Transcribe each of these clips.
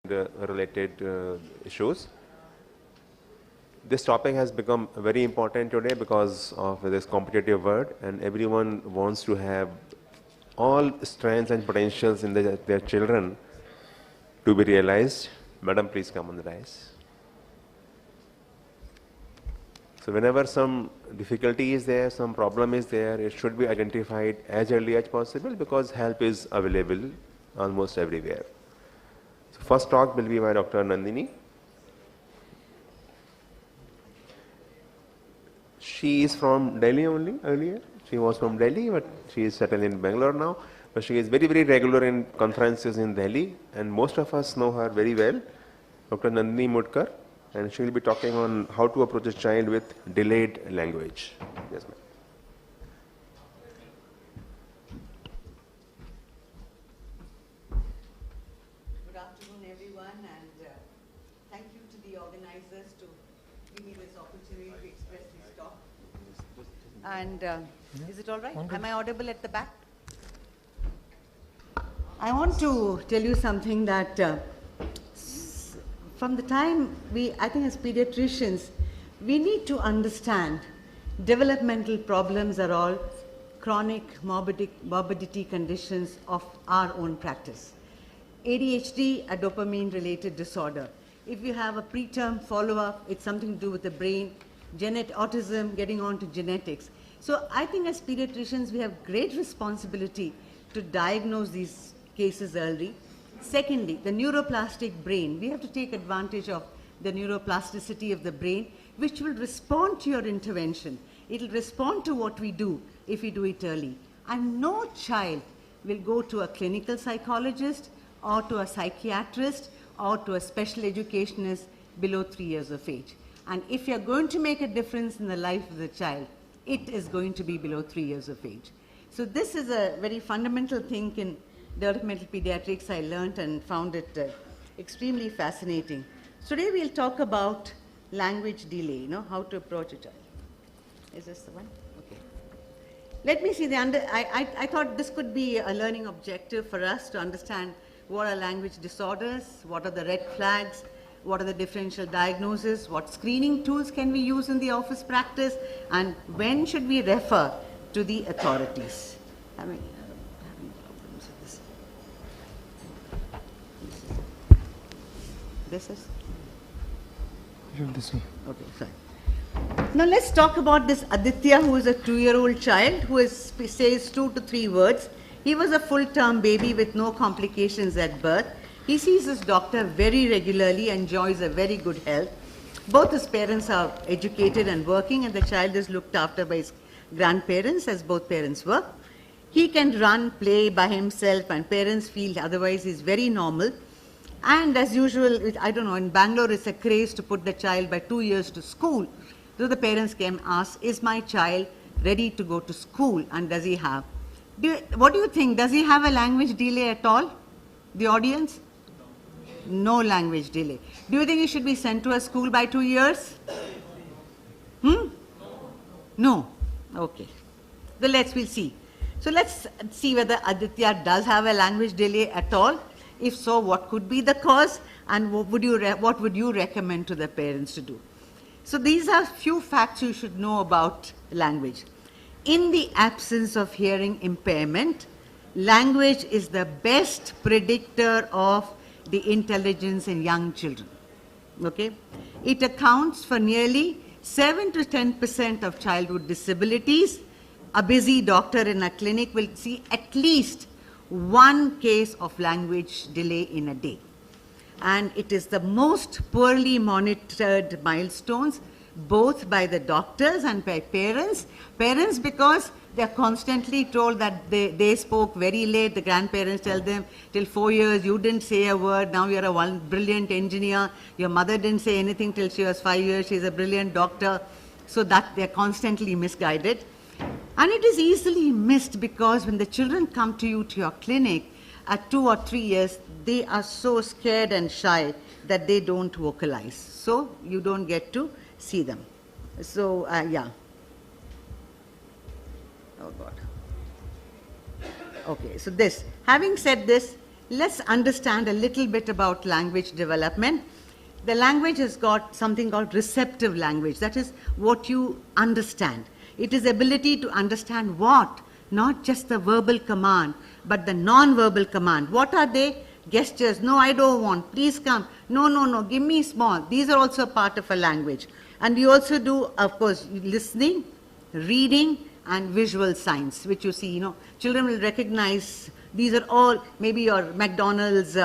related issues. This topic has become very important today because of this competitive world, and everyone wants to have all strengths and potentials in their children to be realized. Madam, please come on the rise. So whenever some difficulty is there, some problem is there, it should be identified as early as possible because help is available almost everywhere. So first talk will be by Dr. Nandini. She is from Delhi only earlier. She was from Delhi, but she is settled in Bangalore now. But she is very, very regular in conferences in Delhi, and most of us know her very well, Dr. Nandini Mudkar, and she will be talking on how to approach a child with delayed language. Yes, ma'am. Good afternoon, everyone, and thank you to the organizers to give me this opportunity to express this talk. And is it all right? Am I audible at the back? I want to tell you something that from the time I think as pediatricians, we need to understand developmental problems are all chronic morbidity conditions of our own practice. ADHD, a dopamine-related disorder. If you have a preterm follow-up, it's something to do with the brain. Autism, getting on to genetics. So I think as pediatricians, we have great responsibility to diagnose these cases early. Secondly, the neuroplastic brain. We have to take advantage of the neuroplasticity of the brain, which will respond to your intervention. It will respond to what we do if we do it early. And no child will go to a clinical psychologist or to a psychiatrist or to a special educationist below 3 years of age. And if you're going to make a difference in the life of the child, it is going to be below 3 years of age. So this is a very fundamental thing in developmental pediatrics I learned and found it extremely fascinating. Today we'll talk about language delay, how to approach a child. Is this the one? Okay. Let me see I thought this could be a learning objective for us to understand what are language disorders, what are the red flags, what are the differential diagnoses, what screening tools can we use in the office practice, and when should we refer to the authorities. Having problems with this. This is? This one. Okay, fine. Now let's talk about this Aditya, who is a 2-year-old child who says 2 to 3 words. He was a full-term baby with no complications at birth. He sees his doctor very regularly, enjoys a very good health. Both his parents are educated and working, and the child is looked after by his grandparents, as both parents work. He can run, play by himself, and parents feel otherwise he's very normal. And as usual, I don't know, in Bangalore it's a craze to put the child by 2 years to school. So the parents came and asked, is my child ready to go to school, and does he have? What do you think? Does he have a language delay at all? The audience? No language delay. Do you think he should be sent to a school by 2 years? No. Okay. So we'll see. So let's see whether Aditya does have a language delay at all. If so, what could be the cause, and what would you recommend to the parents to do? So these are few facts you should know about language. In the absence of hearing impairment, language is the best predictor of the intelligence in young children. Okay? It accounts for nearly 7 to 10% of childhood disabilities. A busy doctor in a clinic will see at least one case of language delay in a day. And it is the most poorly monitored milestones, both by the doctors and by parents. Parents, because they're constantly told that they spoke very late. The grandparents tell them, till 4 years, you didn't say a word, now you're a brilliant engineer. Your mother didn't say anything till she was 5 years, she's a brilliant doctor. So that they're constantly misguided. And it is easily missed because when the children come to you to your clinic at 2 or 3 years, they are so scared and shy that they don't vocalize. So you don't get to see them. So, yeah. Oh God. Okay, so having said this, let's understand a little bit about language development. The language has got something called receptive language. That is what you understand. It is ability to understand what? Not just the verbal command, but the non-verbal command. What are they? Gestures. No, I don't want. Please come. No, no, no. Give me small. These are also part of a language. And we also do, of course, listening, reading, and visual signs, which you see, children will recognize. These are all maybe your McDonald's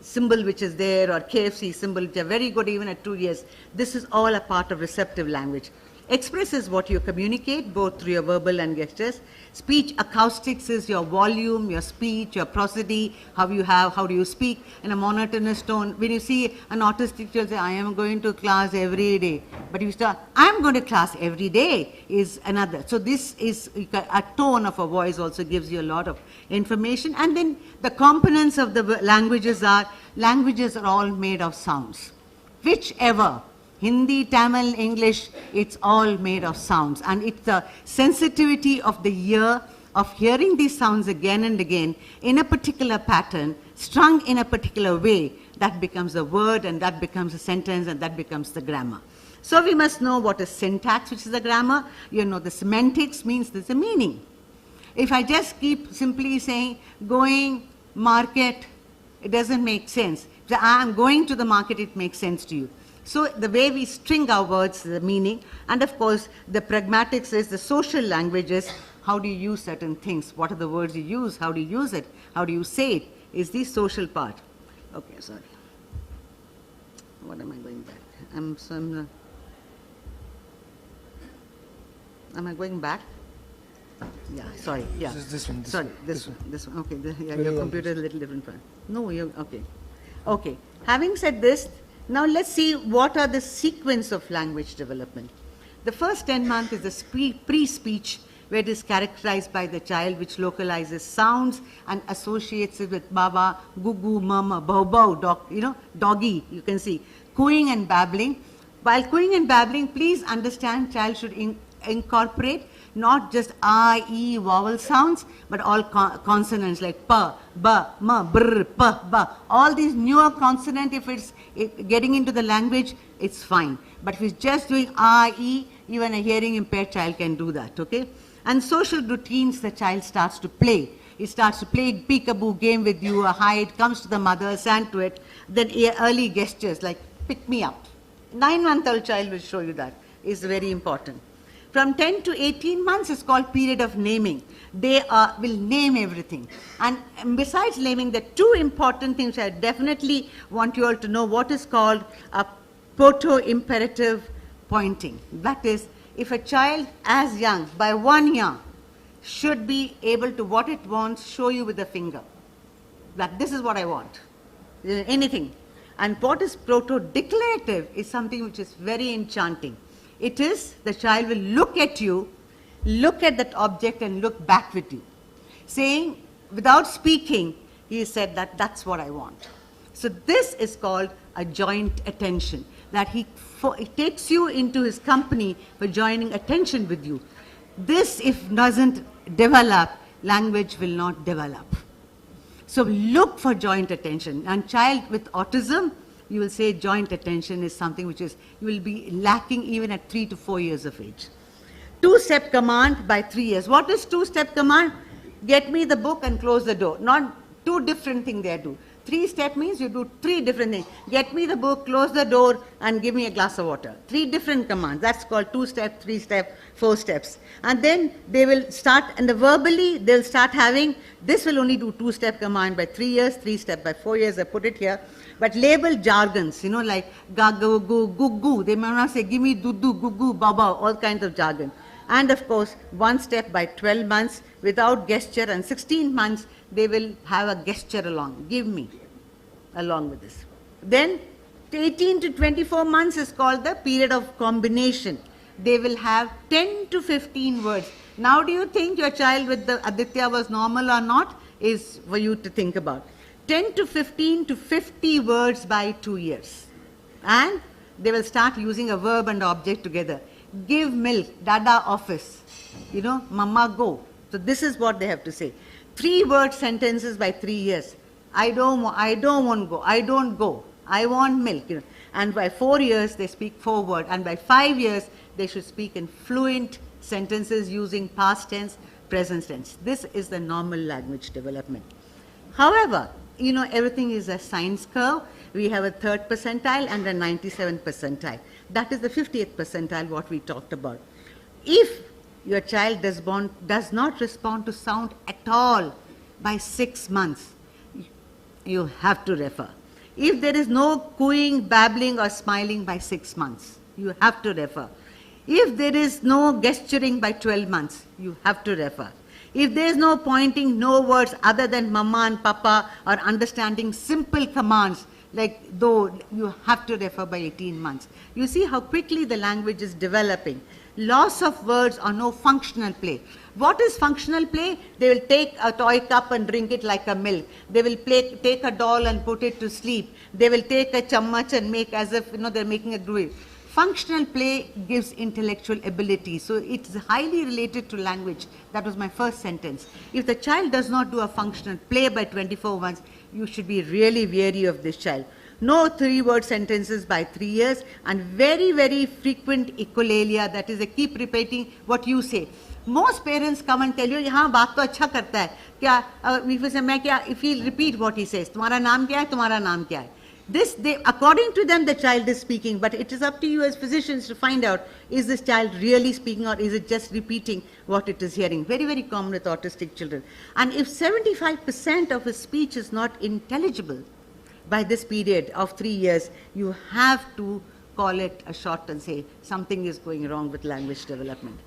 symbol which is there, or KFC symbol, which are very good even at 2 years. This is all a part of receptive language. Express is what you communicate, both through your verbal and gestures. Speech acoustics is your volume, your speech, your prosody, how do you speak in a monotonous tone. When you see an autistic child say, I am going to class every day, but you start, I am going to class every day is another. So this is a tone of a voice also gives you a lot of information. And then the components of the languages are all made of sounds. Whichever, Hindi, Tamil, English, it's all made of sounds. And it's the sensitivity of the ear of hearing these sounds again and again in a particular pattern, strung in a particular way, that becomes a word, and that becomes a sentence, and that becomes the grammar. So we must know what is syntax, which is the grammar. You know, the semantics means there's a meaning. If I just keep simply saying, going, market, it doesn't make sense. If I am going to the market, it makes sense to you. So the way we string our words, the meaning, and of course the pragmatics is the social languages. How do you use certain things? What are the words you use? How do you use it? How do you say it? Is the social part. Okay, sorry. What am I going back? Am I going back? Yeah, sorry. Yeah. This one. Sorry, this one. Okay, your computer is a little different. No, okay. Okay. Having said this, now let's see what are the sequence of language development. The first 10 months is the pre-speech, where it is characterized by the child, which localizes sounds and associates it with baba, gugu, mama, bow, doggy, you can see, cooing and babbling. While cooing and babbling, please understand, child should incorporate not just I, E, vowel sounds, but all consonants like pa, ba, ma, brr, pa, ba. All these newer consonants, if it's getting into the language, it's fine. But if it's just doing I, E, even a hearing impaired child can do that, okay? And social routines, the child starts to play. It starts to play peekaboo game with you, a hide, comes to the mother, stand to it. Then early gestures like pick me up. 9-month-old child will show you that. Is very important. From 10 to 18 months is called period of naming. They will name everything. And besides naming, the two important things I definitely want you all to know, what is called a proto-imperative pointing. That is, if a child as young, by 1 year, should be able to, what it wants, show you with the finger. That this is what I want. Anything. And what is proto-declarative is something which is very enchanting. It is, the child will look at you, look at that object and look back with you. Saying, without speaking, he said that that's what I want. So this is called a joint attention. That he takes you into his company for joining attention with you. This, if doesn't develop, language will not develop. So look for joint attention. And child with autism, you will say joint attention is something which is, you will be lacking even at 3 to 4 years of age. 2-step command by 3 years. What is 2-step command? Get me the book and close the door. Not two different things they do. 3-step means you do 3 different things. Get me the book, close the door, and give me a glass of water. 3 different commands. That's called 2-step, 3-step, 4 steps. And then they will start, and verbally they'll start having, this will only do 2-step command by 3 years, 3-step by 4 years, I put it here. But label jargons, like ga, go, go, goo, goo. They may not say, give me dudu, goo, goo, baba, all kinds of jargon. And of course, 1-step by 12 months without gesture, and 16 months, they will have a gesture along. Give me along with this. Then 18 to 24 months is called the period of combination. They will have 10 to 15 words. Now do you think your child with the Aditya was normal or not? Is for you to think about. 10 to 15 to 50 words by 2 years. And they will start using a verb and object together. Give milk, dada office, mama go. So this is what they have to say. 3-word sentences by 3 years. I don't want to go. I don't go. I want milk. You know. And by 4 years, they speak 4 words. And by 5 years, they should speak in fluent sentences using past tense, present tense. This is the normal language development. However, you know, everything is a science curve. We have a 3rd percentile and a 97th percentile. That is the 50th percentile, what we talked about. If your child does not respond to sound at all by 6 months, you have to refer. If there is no cooing, babbling or smiling by 6 months, you have to refer. If there is no gesturing by 12 months, you have to refer. If there is no pointing, no words other than mama and papa or understanding simple commands, like though, you have to refer by 18 months. You see how quickly the language is developing. Loss of words or no functional play. What is functional play? They will take a toy cup and drink it like a milk. They will take a doll and put it to sleep. They will take a chammach and make as if, you know, they're making a gruel. Functional play gives intellectual ability. So it's highly related to language. That was my first sentence. If the child does not do a functional play by 24 months, you should be really wary of this child. No 3-word sentences by 3 years, and very, very frequent echolalia, that is, they keep repeating what you say. Most parents come and tell you, हाँ बात तो अच्छा करता है, क्या, if he repeat what he says, तुम्हारा नाम क्या है, तुम्हारा नाम क्या है. This, according to them, the child is speaking, but it is up to you as physicians to find out, is this child really speaking or is it just repeating what it is hearing? Very, very common with autistic children. And if 75% of his speech is not intelligible by this period of 3 years, you have to call it a shot and say something is going wrong with language development.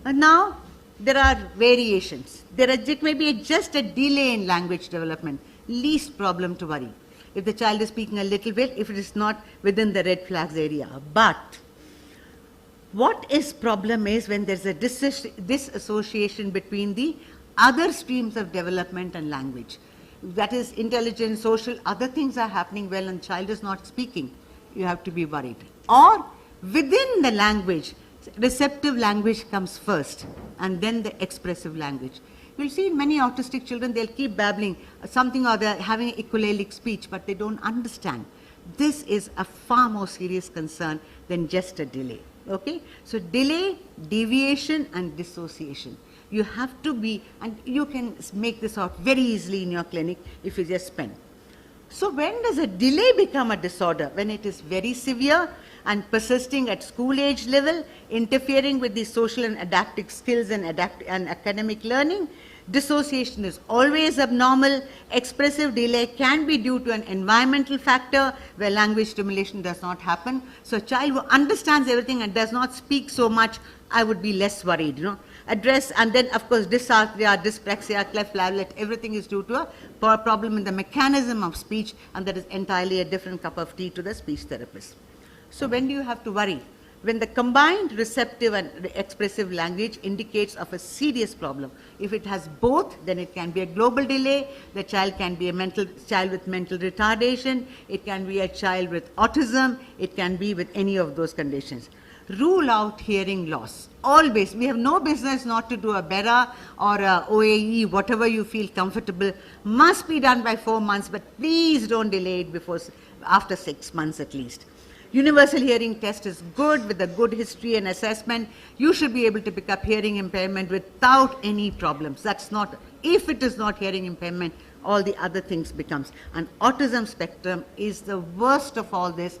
And now, there are variations. It may be just a delay in language development, least problem to worry. If the child is speaking a little bit, if it is not within the red flags area. But what is problem is when there's a disassociation between the other streams of development and language. That is intelligence, social, other things are happening well and child is not speaking. You have to be worried. Or within the language, receptive language comes first and then the expressive language. You'll see in many autistic children, they'll keep babbling something or they're having echolalic speech, but they don't understand. This is a far more serious concern than just a delay. Okay? So delay, deviation and dissociation. You have to be, and you can make this out very easily in your clinic if you just spend. So when does a delay become a disorder? When it is very severe and persisting at school age level, interfering with the social and adaptive skills and academic learning. Dissociation is always abnormal. Expressive delay can be due to an environmental factor where language stimulation does not happen. So a child who understands everything and does not speak so much, I would be less worried, you know. Address, and then of course dysarthria, dyspraxia, cleft palate, everything is due to a problem in the mechanism of speech, and that is entirely a different cup of tea to the speech therapist. So when do you have to worry? When the combined receptive and expressive language indicates of a serious problem. If it has both, then it can be a global delay. The child can be a child with mental retardation. It can be a child with autism. It can be with any of those conditions. Rule out hearing loss. Always. We have no business not to do a BERA or a OAE, whatever you feel comfortable. Must be done by 4 months, but please don't delay it after 6 months at least. Universal hearing test is good with a good history and assessment. You should be able to pick up hearing impairment without any problems. That's not, if it is not hearing impairment, all the other things becomes. And autism spectrum is the worst of all this,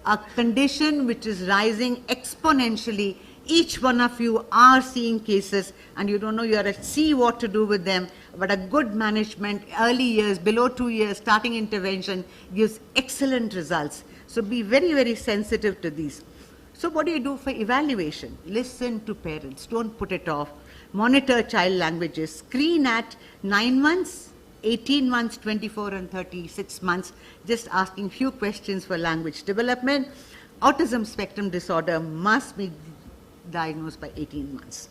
a condition which is rising exponentially. Each one of you are seeing cases and you don't know, you are at sea what to do with them, but a good management, early years, below 2 years, starting intervention gives excellent results. So be very, very sensitive to these. So what do you do for evaluation? Listen to parents, don't put it off. Monitor child languages, screen at 9 months, 18 months, 24 and 36 months, just asking few questions for language development. Autism spectrum disorder must be diagnosed by 18 months.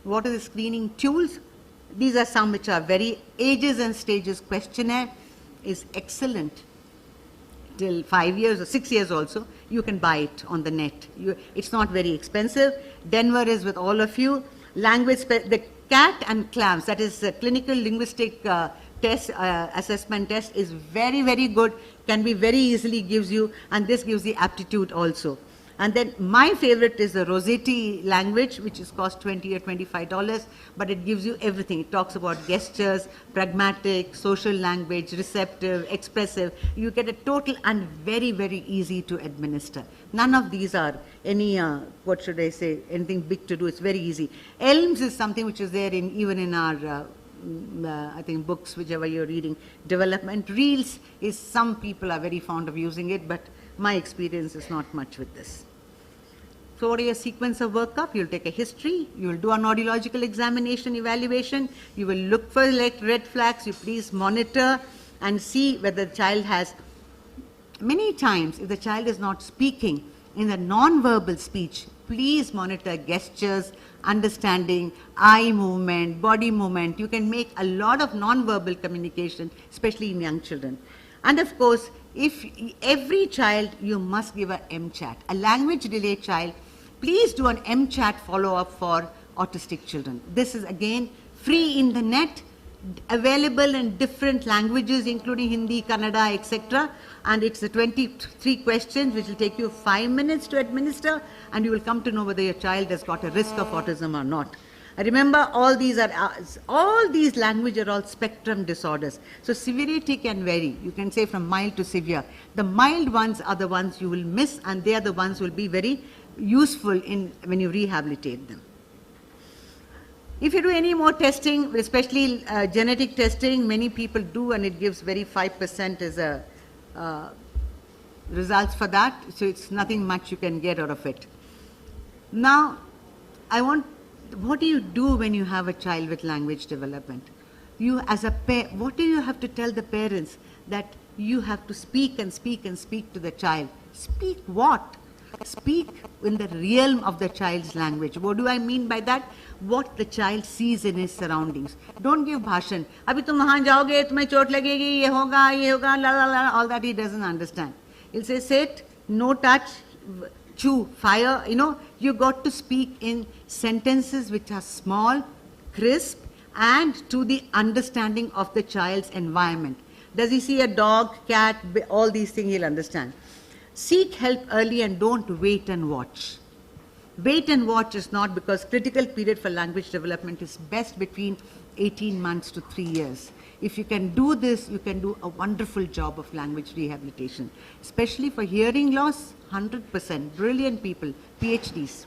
What are the screening tools? These are some which are very, ages and stages questionnaire is excellent. Till 5 years or 6 years also, you can buy it on the net. It's not very expensive. Denver is with all of you. Language, the CAT and CLAMS, that is clinical linguistic test, assessment test is very, very good, can be very easily gives you, and this gives the aptitude also. And then my favorite is the Rossetti language, which is cost $20 or $25, but it gives you everything. It talks about gestures, pragmatic, social language, receptive, expressive. You get a total and very, very easy to administer. None of these are any, what should I say, anything big to do. It's very easy. ELMS is something which is there in even in our I think books, whichever you're reading. Development Reels is, some people are very fond of using it, but my experience is not much with this. So what are your sequence of workup? You'll take a history, you will do an audiological examination, evaluation, you will look for like red flags, you please monitor and see whether the child has, many times if the child is not speaking in the non-verbal speech, please monitor gestures, understanding, eye movement, body movement. You can make a lot of non-verbal communication, especially in young children. And of course, if every child, you must give a MChat, a language delay child, please do an MChat follow-up for autistic children. This is again free in the net, available in different languages, including Hindi, Kannada, etc. And it's the 23 questions, which will take you 5 minutes to administer, and you will come to know whether your child has got a risk of autism or not. Remember, all these language are all spectrum disorders. So severity can vary. You can say from mild to severe. The mild ones are the ones you will miss, and they are the ones who will be very useful when you rehabilitate them. If you do any more testing, especially genetic testing, many people do, and it gives very 5% as a results for that. So it's nothing much you can get out of it. Now, what do you do when you have a child with language development? You as a what do you have to tell the parents? That you have to speak and speak and speak to the child. Speak what? Speak in the realm of the child's language. What do I mean by that? What the child sees in his surroundings. Don't give bhashan. Abhi tum wahan jaoge, tumhe chot lagegi, ye hoga, la la la, all that he doesn't understand. He'll say, sit, no touch, chew, fire, you got to speak in sentences which are small, crisp, and to the understanding of the child's environment. Does he see a dog, cat, all these things he'll understand. Seek help early and don't wait and watch. Wait and watch is not, because critical period for language development is best between 18 months to 3 years. If you can do this, you can do a wonderful job of language rehabilitation, especially for hearing loss, 100%, brilliant people, PhDs.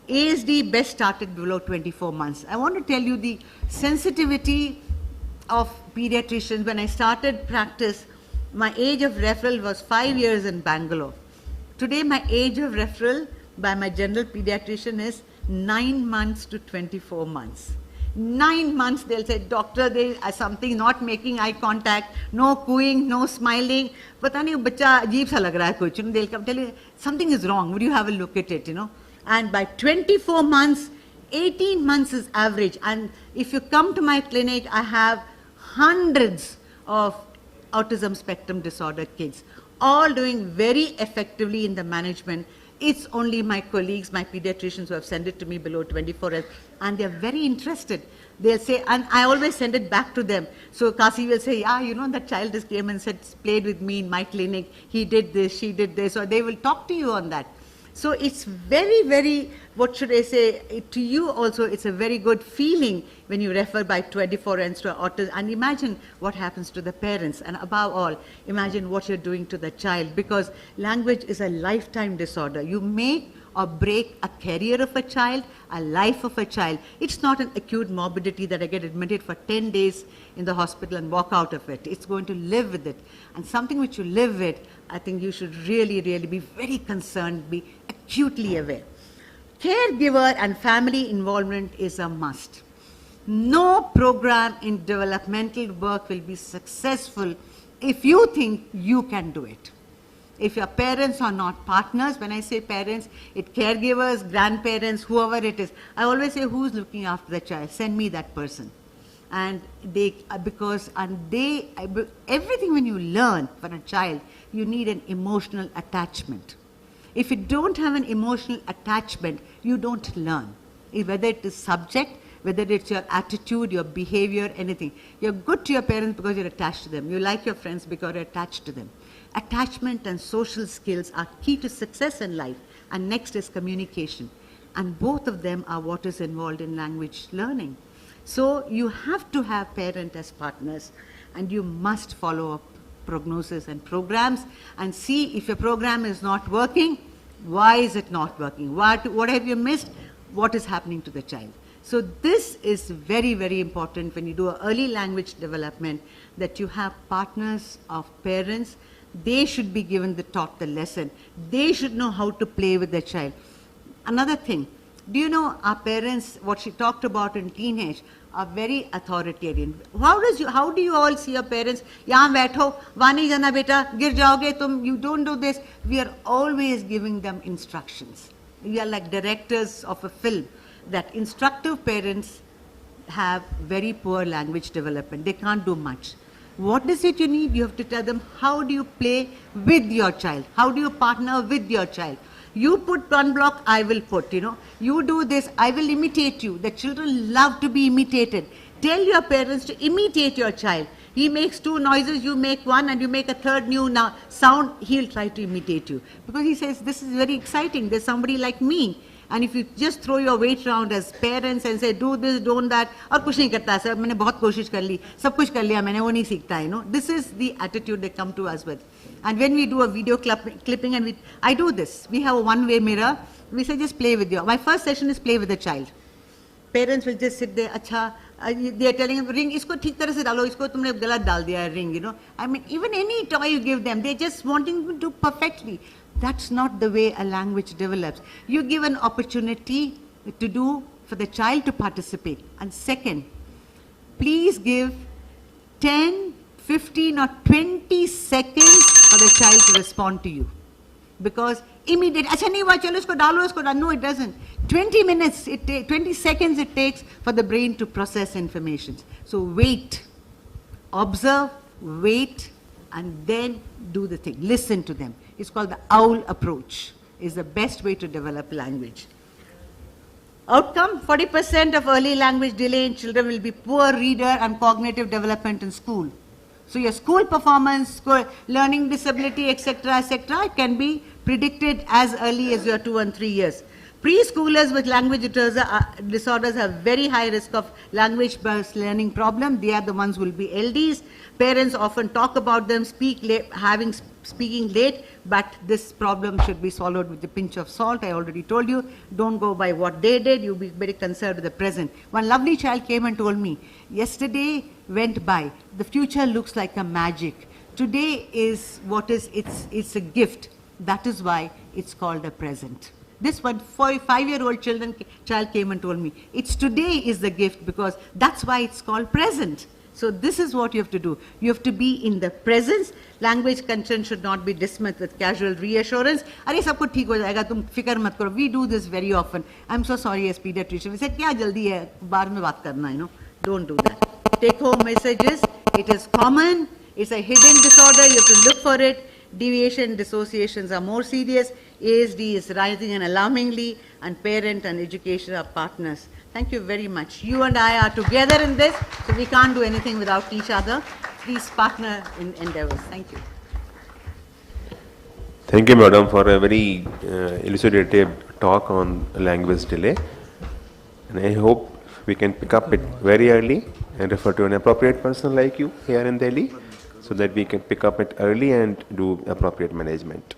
ASD best started below 24 months. I want to tell you the sensitivity of pediatricians. When I started practice, my age of referral was 5 years in Bangalore. Today, my age of referral by my general pediatrician is 9 months to 24 months. 9 months, they'll say, doctor, there is something not making eye contact, no cooing, no smiling. Pata nahi, bachcha ajeeb sa lag raha hai kuch. They'll come tell you, something is wrong, would you have a look at it, And by 24 months, 18 months is average. And if you come to my clinic, I have hundreds of autism spectrum disorder kids, all doing very effectively in the management. It's only my colleagues, my pediatricians who have sent it to me below 24 hours, and they're very interested. They'll say, and I always send it back to them. So Kasi will say, yeah, that child just came and said, played with me in my clinic, he did this, she did this, or they will talk to you on that. So it's very, very, what should I say, to you also, it's a very good feeling when you refer by 24 hours to autism. And imagine what happens to the parents. And above all, imagine what you're doing to the child, because language is a lifetime disorder. You make or break a career of a child, a life of a child. It's not an acute morbidity that I get admitted for 10 days in the hospital and walk out of it. It's going to live with it. And something which you live with, I think you should really, really be very concerned, be acutely aware. Caregiver and family involvement is a must. No program in developmental work will be successful if you think you can do it. If your parents are not partners, when I say parents, it's caregivers, grandparents, whoever it is. I always say, who's looking after the child? Send me that person. And everything when you learn for a child, you need an emotional attachment. If you don't have an emotional attachment, you don't learn. Whether it is subject, whether it's your attitude, your behavior, anything. You're good to your parents because you're attached to them. You like your friends because you're attached to them. Attachment and social skills are key to success in life. And next is communication. And both of them are what is involved in language learning. So you have to have parent as partners, and you must follow up prognosis and programs and see if your program is not working, why is it not working? What have you missed? What is happening to the child? So this is very, very important when you do early language development, that you have partners of parents. They should be taught the lesson. They should know how to play with the child. Another thing, do you know our parents, what she talked about in teenage, are very authoritarian. How do you all see your parents? Yahan baitho, wahan nahi jana beta, gir jaoge, you don't do this. We are always giving them instructions. We are like directors of a film, that instructive parents have very poor language development. They can't do much. What is it you need? You have to tell them, how do you play with your child? How do you partner with your child? You put one block, I will put, You do this, I will imitate you. The children love to be imitated. Tell your parents to imitate your child. He makes two noises, you make one, and you make a third new sound, he'll try to imitate you. Because he says, this is very exciting, there's somebody like me. And if you just throw your weight around as parents and say, do this, don't that, और कुछ नहीं करता sir, मैंने बहुत कोशिश कर ली, सब कुछ कर लिया मैंने, वो नहीं सीखता, This is the attitude they come to us with. And when we do a video clipping, and I do this, we have a one-way mirror, we say just play with you. My first session is play with the child. Parents will just sit there, अच्छा, they are telling him, ring, इसको ठीक तरह से डालो, इसको तुमने गलत डाल दिया है, ring, I mean, even any toy you give them, they're just wanting to do perfectly. That's not the way a language develops. You give an opportunity for the child to participate. And second, please give 10, 15 or 20 seconds for the child to respond to you. Because immediate, acha nahi hua, chalo isko dalo, no, it doesn't. 20 minutes, 20 seconds it takes for the brain to process information. So wait, observe, wait, and then do the thing. Listen to them. It's called the OWL approach. Is the best way to develop language. Outcome, 40% of early language delay in children will be poor reader and cognitive development in school. So your school performance, learning disability, etc., can be predicted as early as your 2 and 3 years. Preschoolers with language disorders have very high risk of language-based learning problem. They are the ones who will be LDs. Parents often talk about them speaking late, but this problem should be swallowed with a pinch of salt. I already told you, don't go by what they did. You be very concerned with the present. One lovely child came and told me, yesterday went by. The future looks like a magic. Today is it's a gift. That is why it's called a present. This 5-year-old child came and told me, it's today is the gift, because that's why it's called present. So this is what you have to do. You have to be in the presence. Language content should not be dismissed with casual reassurance. Arey sab kuch theek ho jayega, tum fikar mat karo. We do this very often. I'm so sorry as pediatrician. We say, kya jaldi hai, baad mein baat karna, Don't do that. Take home messages. It is common. It's a hidden disorder. You have to look for it. Deviation, dissociations are more serious. ASD is rising and alarmingly, and parent and education are partners. Thank you very much. You and I are together in this, so we can't do anything without each other. Please partner in endeavors. Thank you. Thank you, madam, for a very elucidative talk on language delay. And I hope we can pick up it very early and refer to an appropriate person like you here in Delhi, so that we can pick up it early and do appropriate management.